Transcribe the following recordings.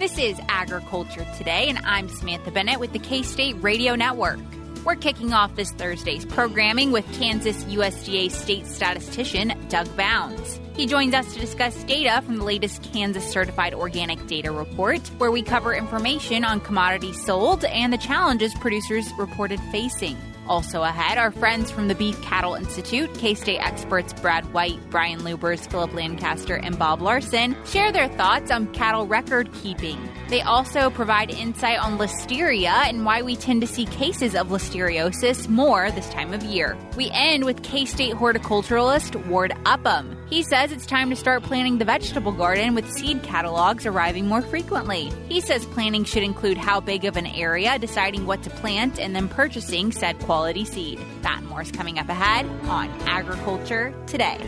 This is Agriculture Today, and I'm Samantha Bennett with the K-State Radio Network. We're kicking off this Thursday's programming with Kansas USDA state statistician Doug Bounds. He joins us to discuss data from the latest Kansas Certified Organic Data Report, where we cover information on commodities sold and the challenges producers reported facing. Also ahead, our friends from the Beef Cattle Institute, K-State experts Brad White, Brian Lubbers, Phillip Lancaster, and Bob Larson share their thoughts on cattle record keeping. They also provide insight on listeria and why we tend to see cases of listeriosis more this time of year. We end with K-State horticulturist Ward Upham. He says it's time to start planning the vegetable garden with seed catalogs arriving more frequently. He says planning should include how big of an area, deciding what to plant, and then purchasing said quality seed. That and more is coming up ahead on Agriculture Today.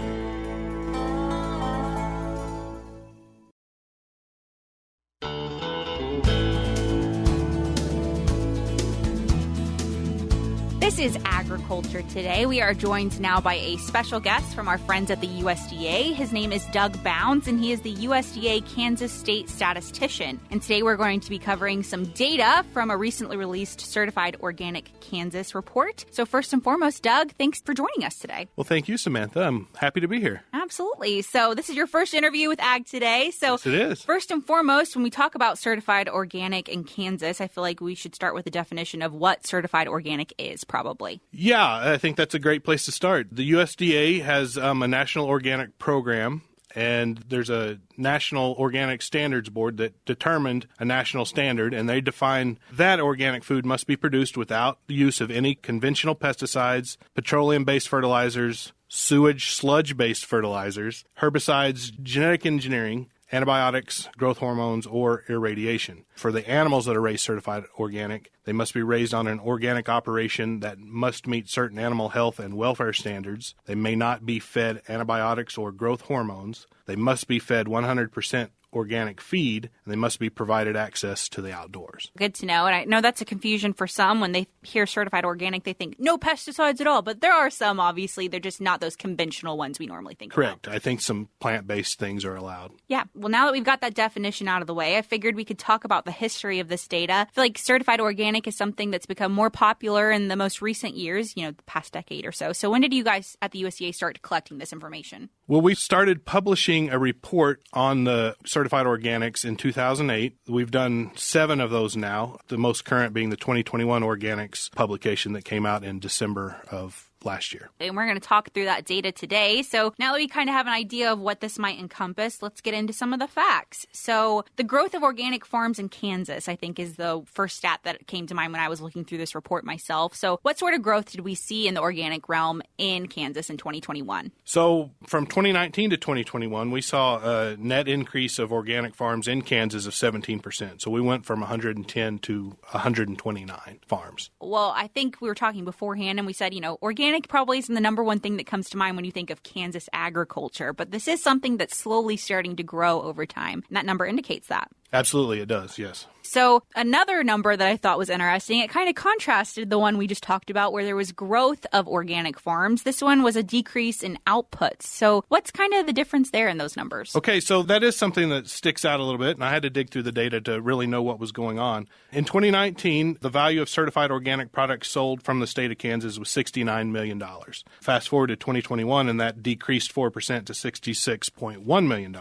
This is Agriculture Today. We are joined now by a special guest from our friends at the USDA. His name is Doug Bounds, and he is the USDA Kansas State Statistician. And today we're going to be covering some data from a recently released Certified Organic Kansas report. So first and foremost, Doug, thanks for joining us today. Well, thank you, Samantha. I'm happy to be here. Absolutely. So this is your first interview with Ag Today. So yes, it is. First and foremost, when we talk about Certified Organic in Kansas, I feel like we should start with the definition of what Certified Organic is, probably. Yeah, I think that's a great place to start. The USDA has a national organic program, and there's a National Organic Standards Board that determined a national standard, and they define that organic food must be produced without the use of any conventional pesticides, petroleum-based fertilizers, sewage sludge-based fertilizers, herbicides, genetic engineering, antibiotics, growth hormones, or irradiation. For the animals that are raised certified organic, they must be raised on an organic operation that must meet certain animal health and welfare standards. They may not be fed antibiotics or growth hormones. They must be fed 100% organic feed, and they must be provided access to the outdoors. Good to know. And I know that's a confusion for some. When they hear certified organic, they think no pesticides at all. But there are some, obviously. They're just not those conventional ones we normally think Correct. about. I think some plant-based things are allowed. Yeah. Well, now that we've got that definition out of the way, I figured we could talk about the history of this data. I feel like certified organic is something that's become more popular in the most recent years, the past decade or so. So when did you guys at the USDA start collecting this information? Well, we started publishing a report on the certified organics in 2008. We've done 7 of those now, the most current being the 2021 organics publication that came out in December of last year. And we're going to talk through that data today. So now that we kind of have an idea of what this might encompass, let's get into some of the facts. So the growth of organic farms in Kansas, I think, is the first stat that came to mind when I was looking through this report myself. So what sort of growth did we see in the organic realm in Kansas in 2021? So from 2019 to 2021, we saw a net increase of organic farms in Kansas of 17%. So we went from 110 to 129 farms. Well, I think we were talking beforehand and we said, organic probably isn't the number one thing that comes to mind when you think of Kansas agriculture, but this is something that's slowly starting to grow over time. And that number indicates that. Absolutely, it does, yes. So another number that I thought was interesting, it kind of contrasted the one we just talked about where there was growth of organic farms. This one was a decrease in outputs. So what's kind of the difference there in those numbers? Okay, so that is something that sticks out a little bit, and I had to dig through the data to really know what was going on. In 2019, the value of certified organic products sold from the state of Kansas was $69 million. Fast forward to 2021, and that decreased 4% to $66.1 million.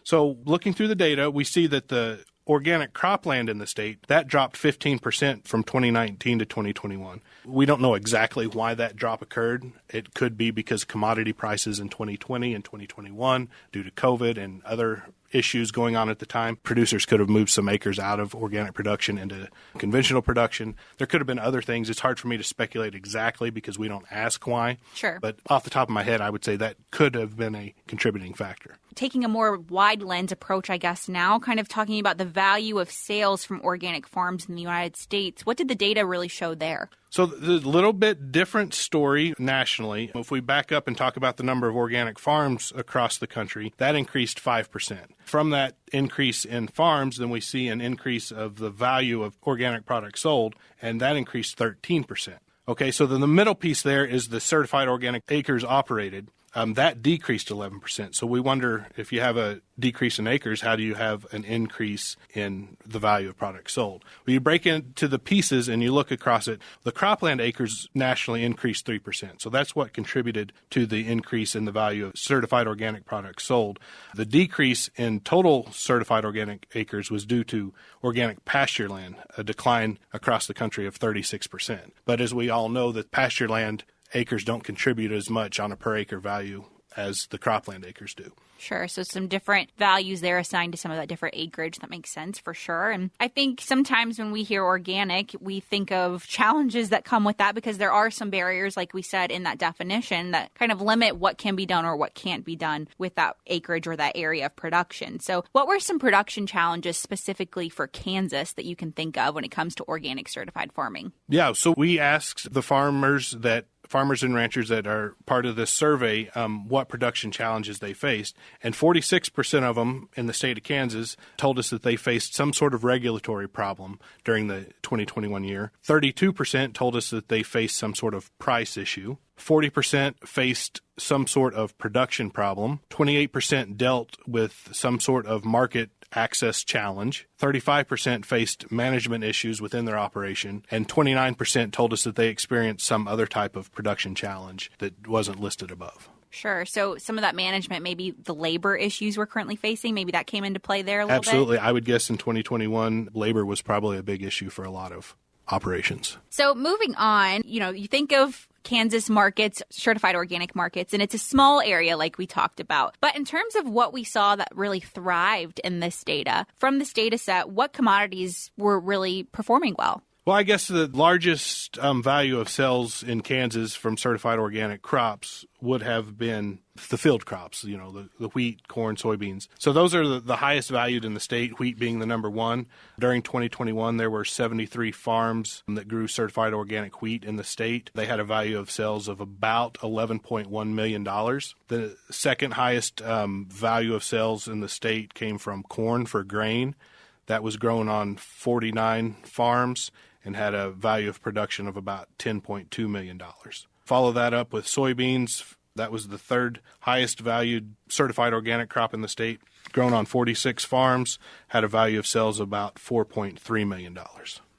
So looking through the data, we see that the organic cropland in the state, that dropped 15% from 2019 to 2021. We don't know exactly why that drop occurred. It could be because commodity prices in 2020 and 2021, due to COVID and other issues going on at the time, producers could have moved some acres out of organic production into conventional production. There could have been other things. It's hard for me to speculate exactly because we don't ask why. Sure. But off the top of my head, I would say that could have been a contributing factor. Taking a more wide lens approach, I guess now, kind of talking about the value of sales from organic farms in the United States, what did the data really show there? So there's a little bit different story nationally. If we back up and talk about the number of organic farms across the country, that increased 5%. From that increase in farms, then we see an increase of the value of organic products sold, and that increased 13%. Okay, so then the middle piece there is the certified organic acres operated. that decreased 11%. So we wonder, if you have a decrease in acres, how do you have an increase in the value of products sold? Well, you break into the pieces and you look across it. The cropland acres nationally increased 3%. So that's what contributed to the increase in the value of certified organic products sold. The decrease in total certified organic acres was due to organic pasture land, a decline across the country of 36%. But as we all know, that pasture land acres don't contribute as much on a per acre value as the cropland acres do. Sure. So some different values there assigned to some of that different acreage. That makes sense for sure. And I think sometimes when we hear organic, we think of challenges that come with that, because there are some barriers, like we said in that definition, that kind of limit what can be done or what can't be done with that acreage or that area of production. So what were some production challenges specifically for Kansas that you can think of when it comes to organic certified farming? Yeah. So we asked the farmers and ranchers that are part of this survey what production challenges they faced. And 46% of them in the state of Kansas told us that they faced some sort of regulatory problem during the 2021 year. 32% told us that they faced some sort of price issue. 40% faced some sort of production problem. 28% dealt with some sort of market access challenge. 35% faced management issues within their operation. And 29% told us that they experienced some other type of production challenge that wasn't listed above. Sure. So some of that management, maybe the labor issues we're currently facing, maybe that came into play there a little bit? Absolutely. I would guess in 2021, labor was probably a big issue for a lot of operations. So moving on, you think of Kansas markets, certified organic markets, and it's a small area like we talked about. But in terms of what we saw that really thrived in this data, from this data set, what commodities were really performing well? Well, I guess the largest value of sales in Kansas from certified organic crops would have been the field crops, the wheat, corn, soybeans. So those are the highest valued in the state, wheat being the number one. During 2021, there were 73 farms that grew certified organic wheat in the state. They had a value of sales of about $11.1 million. The second highest value of sales in the state came from corn for grain. That was grown on 49 farms and had a value of production of about $10.2 million. Follow that up with soybeans. That was the third highest valued certified organic crop in the state, grown on 46 farms, had a value of sales of about $4.3 million.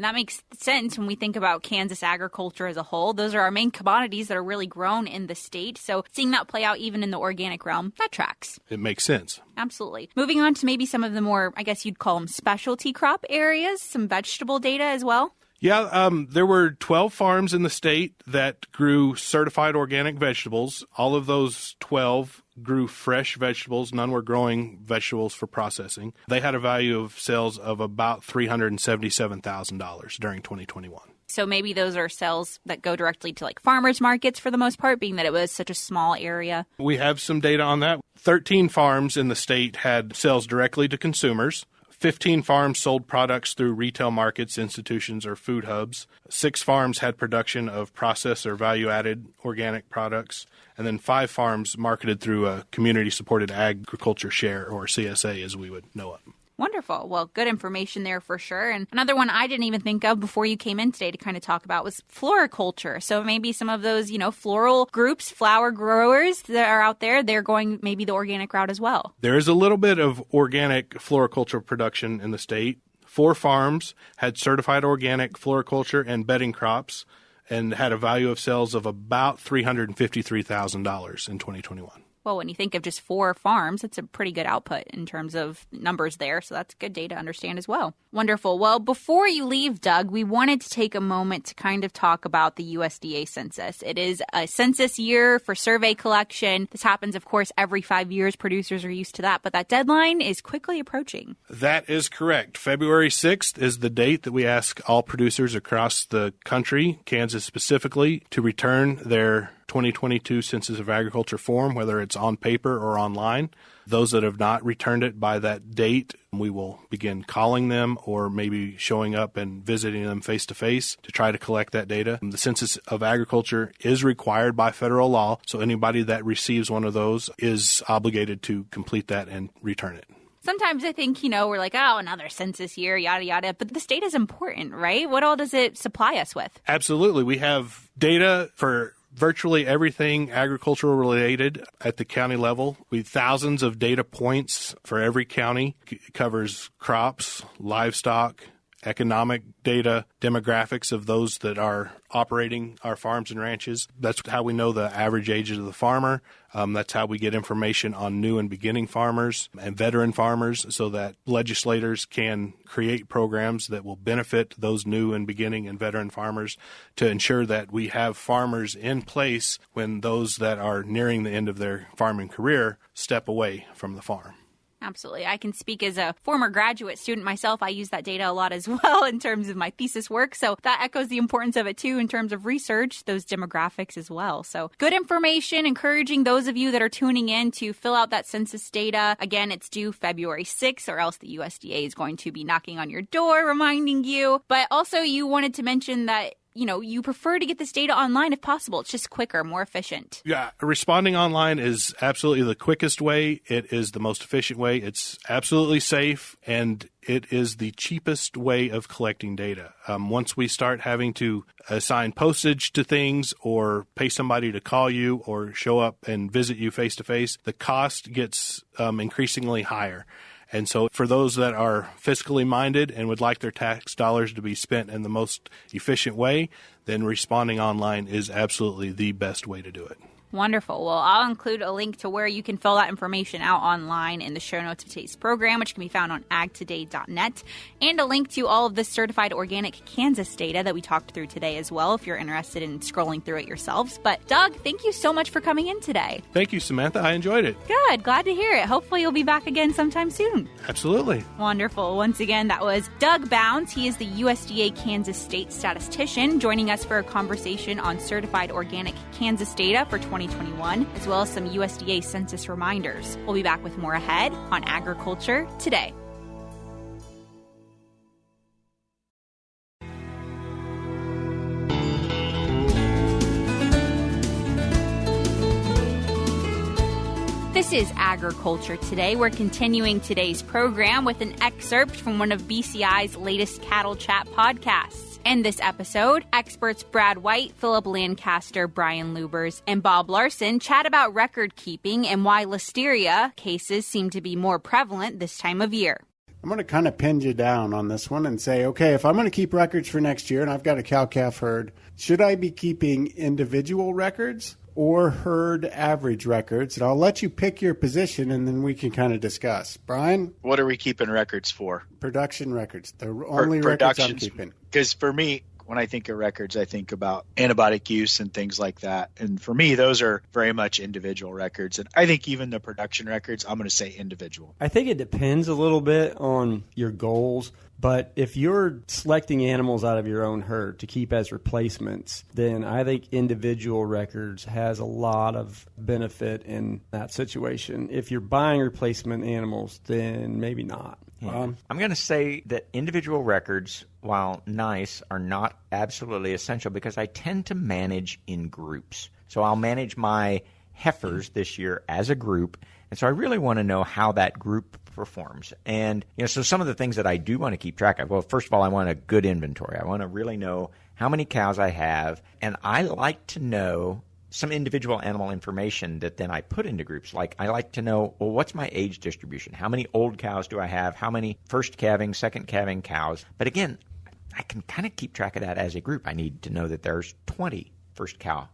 That makes sense when we think about Kansas agriculture as a whole. Those are our main commodities that are really grown in the state. So seeing that play out even in the organic realm, that tracks. It makes sense. Absolutely. Moving on to maybe some of the more, I guess you'd call them specialty crop areas, some vegetable data as well. Yeah, there were 12 farms in the state that grew certified organic vegetables. All of those 12 grew fresh vegetables. None were growing vegetables for processing. They had a value of sales of about $377,000 during 2021. So maybe those are sales that go directly to like farmers markets for the most part, being that it was such a small area. We have some data on that. 13 farms in the state had sales directly to consumers. 15 farms sold products through retail markets, institutions, or food hubs. 6 farms had production of processed or value-added organic products. And then 5 farms marketed through a community-supported agriculture share, or CSA as we would know it. Wonderful. Well, good information there for sure. And another one I didn't even think of before you came in today to kind of talk about was floriculture. So maybe some of those, floral groups, flower growers that are out there, they're going maybe the organic route as well. There is a little bit of organic floriculture production in the state. 4 farms had certified organic floriculture and bedding crops and had a value of sales of about $353,000 in 2021. Well, when you think of just 4 farms, it's a pretty good output in terms of numbers there. So that's good data to understand as well. Wonderful. Well, before you leave, Doug, we wanted to take a moment to kind of talk about the USDA census. It is a census year for survey collection. This happens, of course, every 5 years. Producers are used to that. But that deadline is quickly approaching. That is correct. February 6th is the date that we ask all producers across the country, Kansas specifically, to return their 2022 Census of Agriculture form, whether it's on paper or online. Those that have not returned it by that date, we will begin calling them or maybe showing up and visiting them face-to-face to try to collect that data. The Census of Agriculture is required by federal law, so anybody that receives one of those is obligated to complete that and return it. Sometimes I think, we're like, oh, another census year, yada, yada. But this data is important, right? What all does it supply us with? Absolutely. We have data for virtually everything agricultural related at the county level. We have thousands of data points for every county. It covers crops, livestock, economic data, demographics of those that are operating our farms and ranches. That's how we know the average ages of the farmer. That's how we get information on new and beginning farmers and veteran farmers so that legislators can create programs that will benefit those new and beginning and veteran farmers to ensure that we have farmers in place when those that are nearing the end of their farming career step away from the farm. Absolutely. I can speak as a former graduate student myself. I use that data a lot as well in terms of my thesis work. So that echoes the importance of it too in terms of research, those demographics as well. So good information, encouraging those of you that are tuning in to fill out that census data. Again, it's due February 6th or else the USDA is going to be knocking on your door reminding you. But also you wanted to mention that you prefer to get this data online if possible. It's just quicker, more efficient. Yeah, responding online is absolutely the quickest way. It is the most efficient way. It's absolutely safe, and it is the cheapest way of collecting data. Once we start having to assign postage to things or pay somebody to call you or show up and visit you face-to-face, the cost gets increasingly higher. And so for those that are fiscally minded and would like their tax dollars to be spent in the most efficient way, then responding online is absolutely the best way to do it. Wonderful. Well, I'll include a link to where you can fill that information out online in the show notes of today's program, which can be found on agtoday.net, and a link to all of the certified organic Kansas data that we talked through today as well, if you're interested in scrolling through it yourselves. But Doug, thank you so much for coming in today. Thank you, Samantha. I enjoyed it. Good. Glad to hear it. Hopefully you'll be back again sometime soon. Absolutely. Wonderful. Once again, that was Doug Bounds. He is the USDA Kansas State Statistician, joining us for a conversation on certified organic Kansas data for 2021, as well as some USDA Census reminders. We'll be back with more ahead on Agriculture Today. This is Agriculture Today. We're continuing today's program with an excerpt from one of BCI's latest Cattle Chat podcasts. In this episode, experts Brad White, Phillip Lancaster, Brian Lubbers, and Bob Larson chat about record keeping and why listeria cases seem to be more prevalent this time of year. I'm going to kind of pin you down on this one and say, okay, if I'm going to keep records for next year and I've got a cow-calf herd, should I be keeping individual records or herd average records? And I'll let you pick your position and then we can kind of discuss. Brian? What are we keeping records for? Production records. The only records I'm keeping. Because for me, when I think of records, I think about antibiotic use and things like that. And for me, those are very much individual records. And I think even the production records, I'm going to say individual. I think it depends a little bit on your goals. But if you're selecting animals out of your own herd to keep as replacements, then I think individual records has a lot of benefit in that situation. If you're buying replacement animals, then maybe not. Yeah. I'm going to say that individual records, while nice, are not absolutely essential because I tend to manage in groups. So I'll manage my heifers this year as a group, and so I really want to know how that group performs. And so some of the things that I do want to keep track of, well, first of all, I want a good inventory. I want to really know how many cows I have, and I like to know some individual animal information that then I put into groups. Like I like to know, well, what's my age distribution? How many old cows do I have? How many first calving, second calving cows? But again, I can kind of keep track of that as a group. I need to know that there's 20 first calf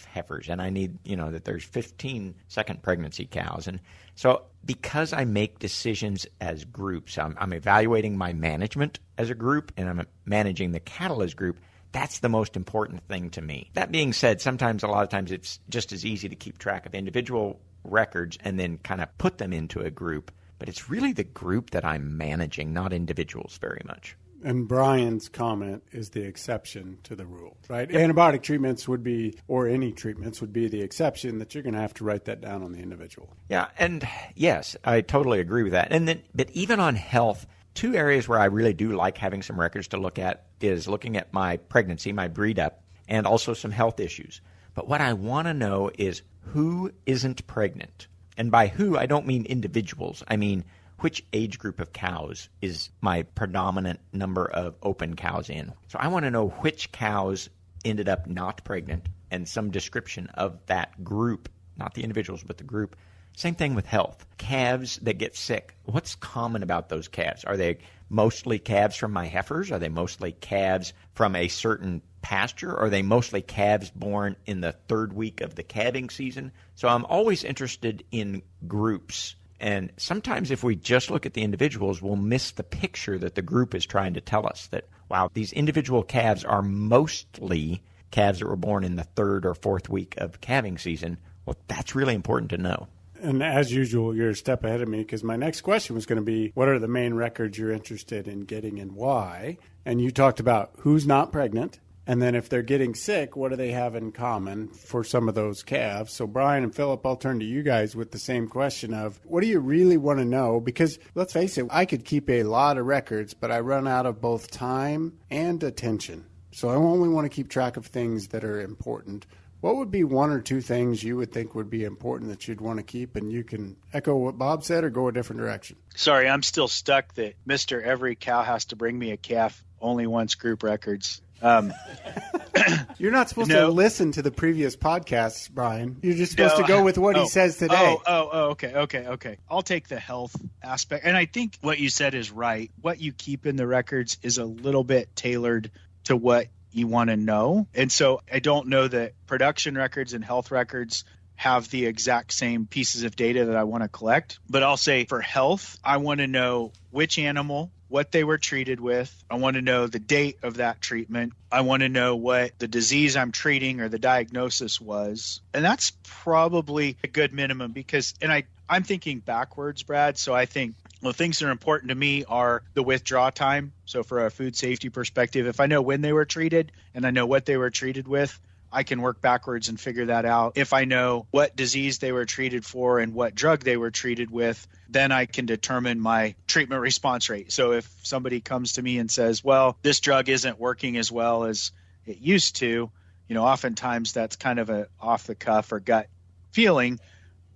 heifers, and I need, that there's 15 second pregnancy cows. And so because I make decisions as groups, I'm evaluating my management as a group, and I'm managing the cattle as a group. That's the most important thing to me. That being said, a lot of times it's just as easy to keep track of individual records and then kind of put them into a group. But it's really the group that I'm managing, not individuals very much. And Brian's comment is the exception to the rule, right? Yep. Antibiotic treatments would be, or any treatments would be the exception, that you're going to have to write that down on the individual. Yeah, and yes, I totally agree with that. And then, but even on health, two areas where I really do like having some records to look at is looking at my pregnancy, my breed up, and also some health issues. But what I want to know is who isn't pregnant. And by who, I don't mean individuals. I mean, which age group of cows is my predominant number of open cows in? So I want to know which cows ended up not pregnant, and some description of that group, not the individuals, but the group. Same thing with health. Calves that get sick. What's common about those calves? Are they mostly calves from my heifers? Are they mostly calves from a certain pasture? Are they mostly calves born in the third week of the calving season? So I'm always interested in groups. And sometimes if we just look at the individuals, we'll miss the picture that the group is trying to tell us that, wow, these individual calves are mostly calves that were born in the third or fourth week of calving season. Well, that's really important to know. And as usual, you're a step ahead of me because my next question was going to be, what are the main records you're interested in getting and why? And you talked about who's not pregnant. And then if they're getting sick, what do they have in common for some of those calves? So Brian and Phillip, I'll turn to you guys with the same question of what do you really want to know? Because let's face it, I could keep a lot of records, but I run out of both time and attention. So I only want to keep track of things that are important. What would be one or two things you would think would be important that you'd want to keep? And you can echo what Bob said or go a different direction. Sorry, I'm still stuck that Mr. Every Cow has to bring me a calf only wants group records. You're not supposed to listen to the previous podcasts, Brian. You're just supposed to go with what he says today. Okay. I'll take the health aspect. And I think what you said is right. What you keep in the records is a little bit tailored to what you want to know. And so I don't know that production records and health records have the exact same pieces of data that I want to collect. But I'll say for health, I want to know which animal, what they were treated with. I want to know the date of that treatment. I want to know what the disease I'm treating or the diagnosis was. And that's probably a good minimum because, and I'm thinking backwards, Brad. So I think, well, things that are important to me are the withdraw time. So for a food safety perspective, if I know when they were treated and I know what they were treated with, I can work backwards and figure that out. If I know what disease they were treated for and what drug they were treated with, then I can determine my treatment response rate. So if somebody comes to me and says, well, this drug isn't working as well as it used to, oftentimes that's kind of a off the cuff or gut feeling.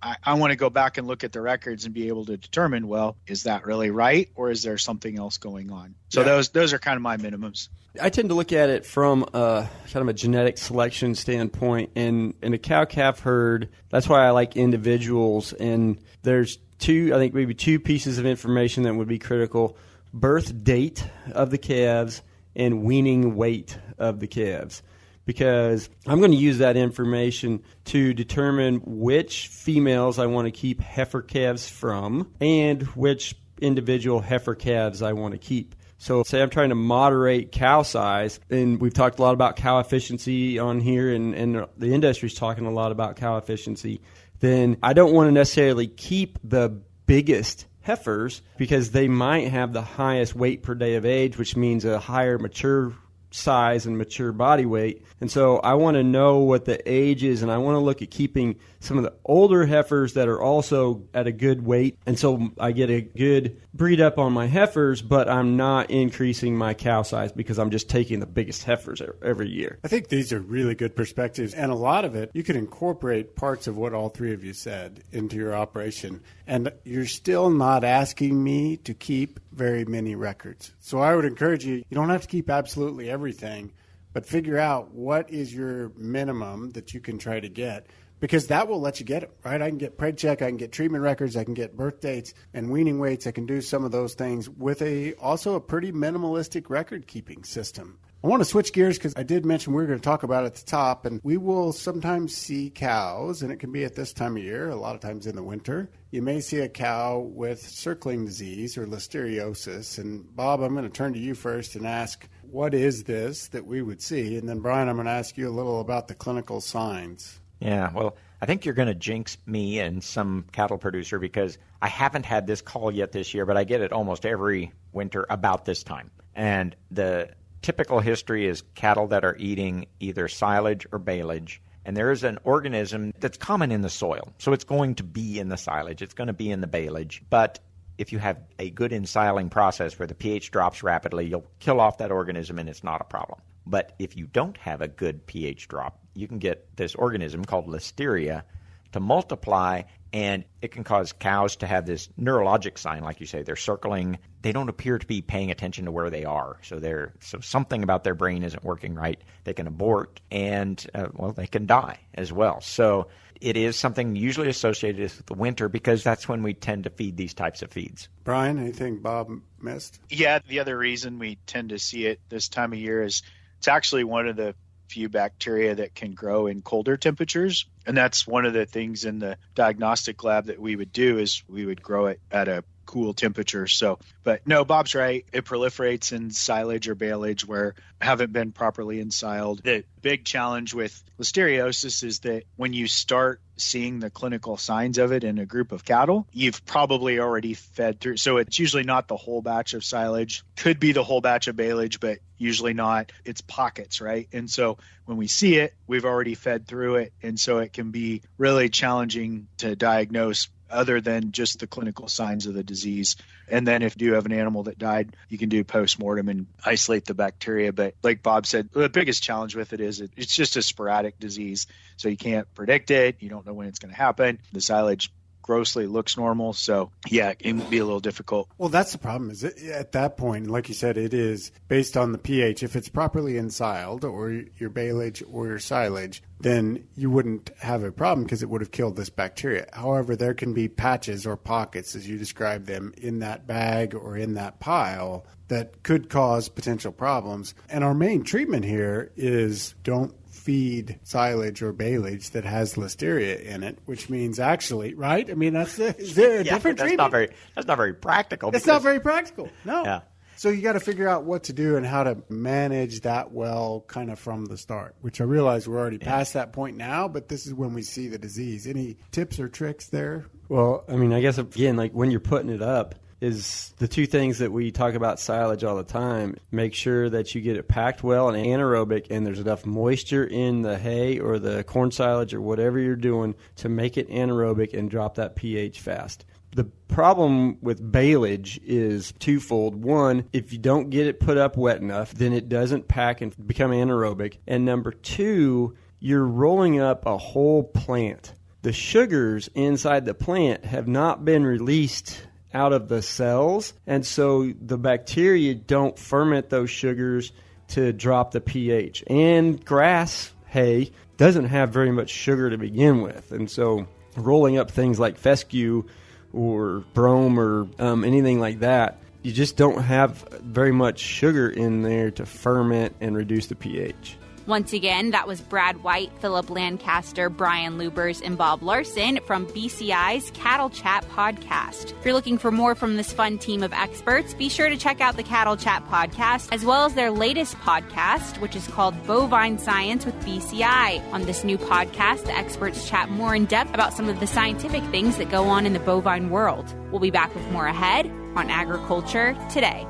I want to go back and look at the records and be able to determine, well, is that really right? Or is there something else going on? So those are kind of my minimums. I tend to look at it from kind of a genetic selection standpoint. And in a cow-calf herd, that's why I like individuals. And there's maybe two pieces of information that would be critical. Birth date of the calves and weaning weight of the calves. Because I'm going to use that information to determine which females I want to keep heifer calves from and which individual heifer calves I want to keep. So say I'm trying to moderate cow size, and we've talked a lot about cow efficiency on here, and the industry's talking a lot about cow efficiency, then I don't want to necessarily keep the biggest heifers because they might have the highest weight per day of age, which means a higher mature size and mature body weight. And so I want to know what the age is, and I want to look at keeping some of the older heifers that are also at a good weight. And so I get a good breed up on my heifers, but I'm not increasing my cow size because I'm just taking the biggest heifers every year. I think these are really good perspectives, and a lot of it, you can incorporate parts of what all three of you said into your operation. And you're still not asking me to keep very many records. So I would encourage you don't have to keep absolutely everything, but figure out what is your minimum that you can try to get, because that will let you get it, right? I can get pred check, I can get treatment records, I can get birth dates and weaning weights. I can do some of those things with also a pretty minimalistic record-keeping system. I want to switch gears because I did mention we were going to talk about it at the top, and we will sometimes see cows, and it can be at this time of year, a lot of times in the winter. You may see a cow with circling disease or listeriosis. And Bob, I'm going to turn to you first and ask, what is this that we would see? And then Brian, I'm going to ask you a little about the clinical signs. Yeah, well, I think you're going to jinx me and some cattle producer because I haven't had this call yet this year, but I get it almost every winter about this time. And the typical history is cattle that are eating either silage or baleage. And there is an organism that's common in the soil. So it's going to be in the silage. It's going to be in the baleage. But if you have a good ensiling process where the pH drops rapidly, you'll kill off that organism and it's not a problem. But if you don't have a good pH drop, you can get this organism called listeria to multiply, and it can cause cows to have this neurologic sign, like you say. They're circling. They don't appear to be paying attention to where they are. So something about their brain isn't working right. They can abort, and they can die as well. So it is something usually associated with the winter, because that's when we tend to feed these types of feeds. Brian, anything Bob missed? Yeah, the other reason we tend to see it this time of year is it's actually one of the few bacteria that can grow in colder temperatures. And that's one of the things in the diagnostic lab that we would do, is we would grow it at a cool temperature. So, but no, Bob's right. It proliferates in silage or baleage where haven't been properly ensiled. The big challenge with listeriosis is that when you start seeing the clinical signs of it in a group of cattle, you've probably already fed through. So it's usually not the whole batch of silage. Could be the whole batch of baleage, but usually not. It's pockets, right? And so when we see it, we've already fed through it. And so it can be really challenging to diagnose other than just the clinical signs of the disease. And then if you do have an animal that died, you can do post-mortem and isolate the bacteria. But like Bob said, the biggest challenge with it is it's just a sporadic disease. So you can't predict it. You don't know when it's going to happen. The silage grossly looks normal. So yeah, it can be a little difficult. Well, that's the problem, is at that point, like you said, it is based on the pH. If it's properly ensiled, or your baleage or your silage, then you wouldn't have a problem because it would have killed this bacteria. However, there can be patches or pockets, as you described them, in that bag or in that pile that could cause potential problems. And our main treatment here is don't feed silage or baleage that has listeria in it, which means actually, right? I mean, is there a different treatment? That's not very practical. It's not very practical. No. Yeah. So you got to figure out what to do and how to manage that well kind of from the start, which I realize we're already past that point now, but this is when we see the disease. Any tips or tricks there? Well, I mean, I guess, again, like when you're putting it up, is the two things that we talk about silage all the time. Make sure that you get it packed well and anaerobic, and there's enough moisture in the hay or the corn silage or whatever you're doing to make it anaerobic and drop that pH fast. The problem with baleage is twofold. One, if you don't get it put up wet enough, then it doesn't pack and become anaerobic. And number two, you're rolling up a whole plant. The sugars inside the plant have not been released out of the cells, and so the bacteria don't ferment those sugars to drop the pH. And grass hay doesn't have very much sugar to begin with, and so rolling up things like fescue or brome or anything like that, you just don't have very much sugar in there to ferment and reduce the pH. Once again, that was Brad White, Phillip Lancaster, Brian Lubbers, and Bob Larson from BCI's Cattle Chat podcast. If you're looking for more from this fun team of experts, be sure to check out the Cattle Chat podcast, as well as their latest podcast, which is called Bovine Science with BCI. On this new podcast, the experts chat more in depth about some of the scientific things that go on in the bovine world. We'll be back with more ahead on Agriculture Today.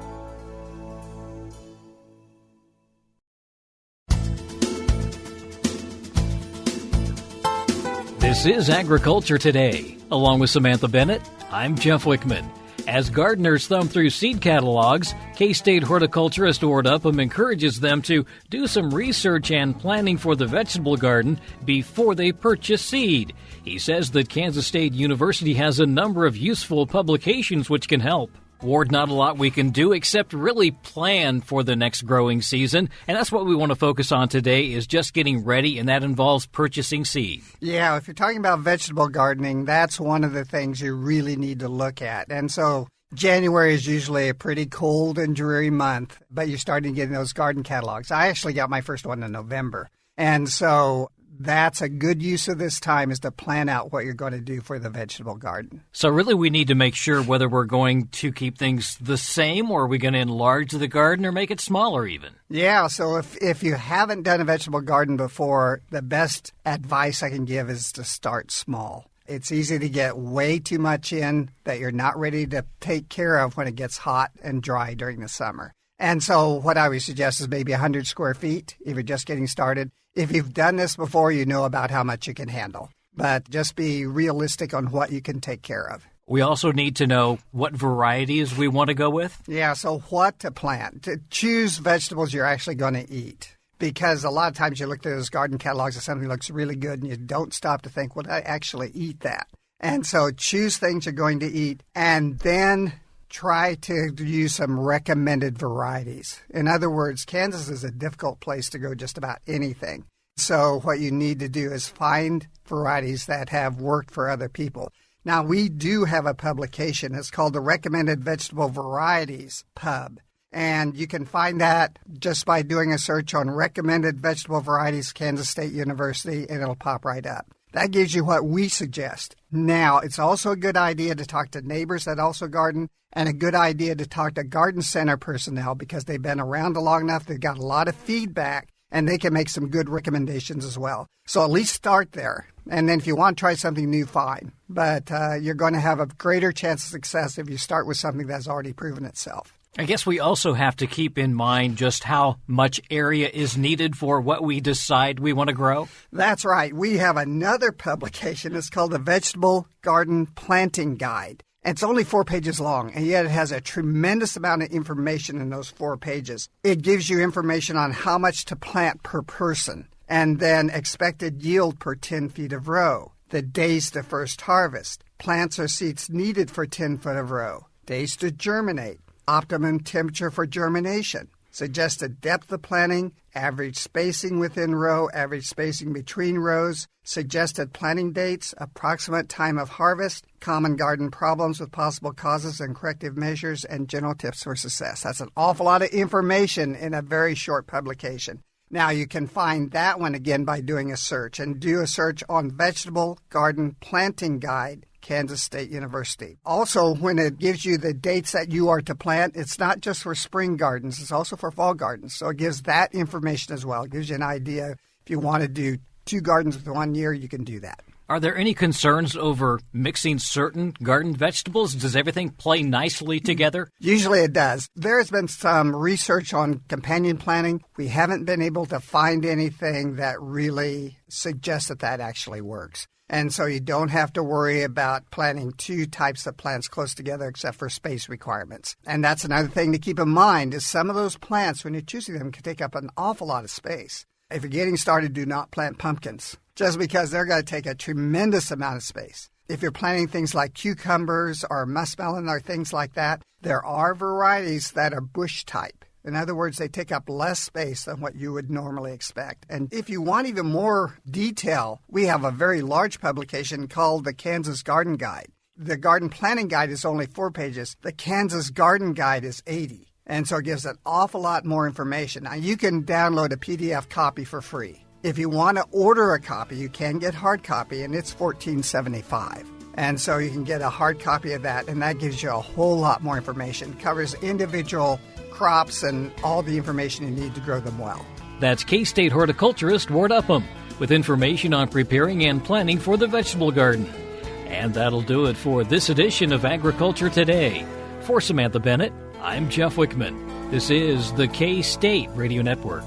This is Agriculture Today. Along with Samantha Bennett, I'm Jeff Wickman. As gardeners thumb through seed catalogs, K-State horticulturist Ward Upham encourages them to do some research and planning for the vegetable garden before they purchase seed. He says that Kansas State University has a number of useful publications which can help. Ward, not a lot we can do except really plan for the next growing season, and that's what we want to focus on today, is just getting ready, and that involves purchasing seed. Yeah, if you're talking about vegetable gardening, that's one of the things you really need to look at. And so January is usually a pretty cold and dreary month, but you're starting to get those garden catalogs. I actually got my first one in November, and so that's a good use of this time, is to plan out what you're going to do for the vegetable garden. So really we need to make sure whether we're going to keep things the same, or are we going to enlarge the garden or make it smaller even? Yeah, so if you haven't done a vegetable garden before, the best advice I can give is to start small. It's easy to get way too much in that you're not ready to take care of when it gets hot and dry during the summer. And so what I would suggest is maybe 100 square feet if you're just getting started. If you've done this before, you know about how much you can handle. But just be realistic on what you can take care of. We also need to know what varieties we want to go with. Yeah, so what to plant. To choose vegetables you're actually going to eat. because a lot of times you look through those garden catalogs and something looks really good and you don't stop to think, would I actually eat that? And so choose things you're going to eat and then try to use some recommended varieties. In other words, Kansas is a difficult place to go just about anything. So what you need to do is find varieties that have worked for other people. Now, we do have a publication. It's called the Recommended Vegetable Varieties Pub. And you can find that just by doing a search on Recommended Vegetable Varieties, Kansas State University, and it'll pop right up. That gives you what we suggest. Now, it's also a good idea to talk to neighbors that also garden, and a good idea to talk to garden center personnel because they've been around long enough, they've got a lot of feedback, and they can make some good recommendations as well. So at least start there. And then if you want to try something new, fine. But you're going to have a greater chance of success if you start with something that's already proven itself. I guess we also have to keep in mind just how much area is needed for what we decide we want to grow. That's right. We have another publication. It's called the Vegetable Garden Planting Guide. It's only 4 pages long, and yet it has a tremendous amount of information in those 4 pages. It gives you information on how much to plant per person, and then expected yield per 10 feet of row, the days to first harvest, plants or seeds needed for 10 foot of row, days to germinate, optimum temperature for germination, suggested depth of planting, average spacing within row, average spacing between rows, suggested planting dates, approximate time of harvest, common garden problems with possible causes and corrective measures, and general tips for success. That's an awful lot of information in a very short publication. Now, you can find that one again by doing a search, and do a search on Vegetable Garden Planting Guide, Kansas State University. Also, when it gives you the dates that you are to plant, it's not just for spring gardens, it's also for fall gardens. So it gives that information as well. It gives you an idea. If you want to do 2 gardens with 1 year, you can do that. Are there any concerns over mixing certain garden vegetables? Does everything play nicely together? Usually it does. There has been some research on companion planting. We haven't been able to find anything that really suggests that that actually works. And so you don't have to worry about planting 2 types of plants close together except for space requirements. And that's another thing to keep in mind is some of those plants, when you're choosing them, can take up an awful lot of space. If you're getting started, do not plant pumpkins, just because they're going to take a tremendous amount of space. If you're planting things like cucumbers or muskmelon or things like that, there are varieties that are bush type. In other words, they take up less space than what you would normally expect. And if you want even more detail, we have a very large publication called the Kansas Garden Guide. The Garden Planting Guide is only 4 pages. The Kansas Garden Guide is 80. And so it gives an awful lot more information. Now, you can download a PDF copy for free. If you want to order a copy, you can get hard copy, and it's $14.75. And so you can get a hard copy of that, and that gives you a whole lot more information. It covers individual crops and all the information you need to grow them well. That's K-State horticulturist Ward Upham with information on preparing and planning for the vegetable garden. And that'll do it for this edition of Agriculture Today. For Samantha Bennett, I'm Jeff Wickman. This is the K-State Radio Network.